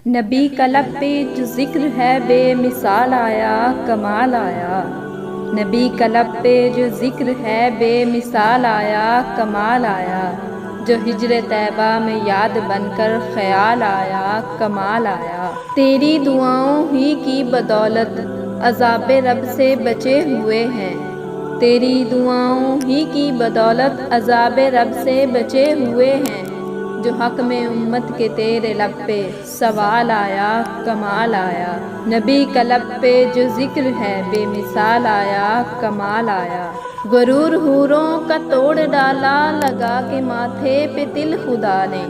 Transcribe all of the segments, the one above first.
نبی کا لب پہ جو ذکر ہے بے مثال آیا کمال آیا۔ نبی کا لب پہ جو ذکر ہے بے مثال آیا کمال آیا۔ جو ہجر طیبہ میں یاد بن کر خیال آیا کمال آیا۔ تیری دعاؤں ہی کی بدولت عذاب رب سے بچے ہوئے ہیں۔ تیری دعاؤں ہی کی بدولت عذاب رب سے بچے ہوئے ہیں۔ جو حق میں امت کے تیرے لب پہ سوال آیا کمال آیا۔ نبی کا لب پہ جو ذکر ہے بے مثال آیا کمال آیا۔ غرور حوروں کا توڑ ڈالا لگا کے ماتھے پہ تل خدا نے۔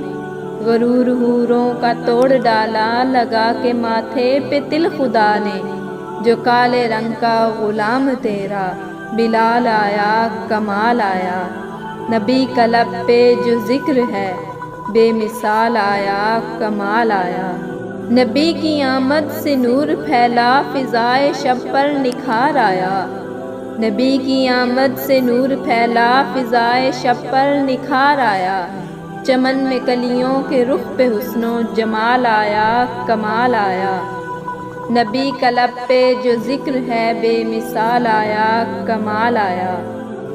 غرور حوروں کا توڑ ڈالا لگا کے ماتھے پہ تل خدا نے۔ جو کالے رنگ کا غلام تیرا بلال آیا کمال آیا۔ نبی کا لب پہ جو ذکر ہے بے مثال آیا کمال آیا۔ نبی کی آمد سے نور پھیلا فضائے شب پر نکھار آیا۔ نبی کی آمد سے نور پھیلا فضائے شب پر نکھار آیا۔ چمن میں کلیوں کے رخ پہ حسن و جمال آیا کمال آیا۔ نبی کا لب پہ جو ذکر ہے بے مثال آیا کمال آیا۔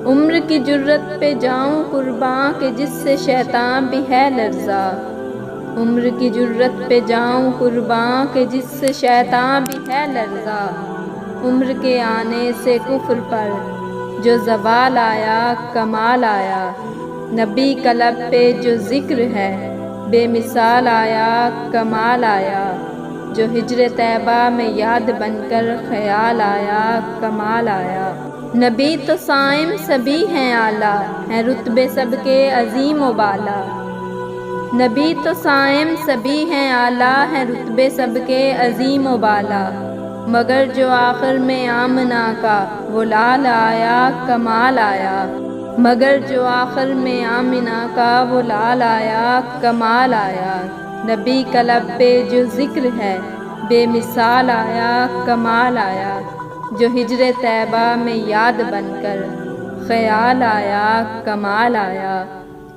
عمر کی جرت پہ جاؤں قرباں کہ جس سے شیطان بھی ہے لرزاں۔ عمر کی جرت پہ جاؤں قرباں کہ جس سے شیطان بھی ہے لرزاں۔ عمر کے آنے سے کفر پر جو زوال آیا کمال آیا۔ نبی کا لب پہ جو ذکر ہے بے مثال آیا کمال آیا۔ جو ہجر طیبہ میں یاد بن کر خیال آیا کمال آیا۔ نبی تو صائم سبھی ہیں اعلیٰ ہیں رتبے سب کے عظیم و بالا۔ نبی تو صائم سبھی ہیں اعلیٰ ہیں رتبے سب کے عظیم و بالا۔ مگر جو آخر میں آمنہ کا وہ لال آیا کمال آیا۔ مگر جو آخر میں آمنہ کا وہ لال آیا کمال آیا۔ نبی کا لب پہ جو ذکر ہے بے مثال آیا کمال آیا۔ جو ہجر طیبہ میں یاد بن کر خیال آیا کمال آیا۔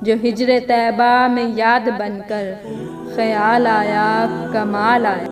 جو ہجر طیبہ میں یاد بن کر خیال آیا کمال آیا۔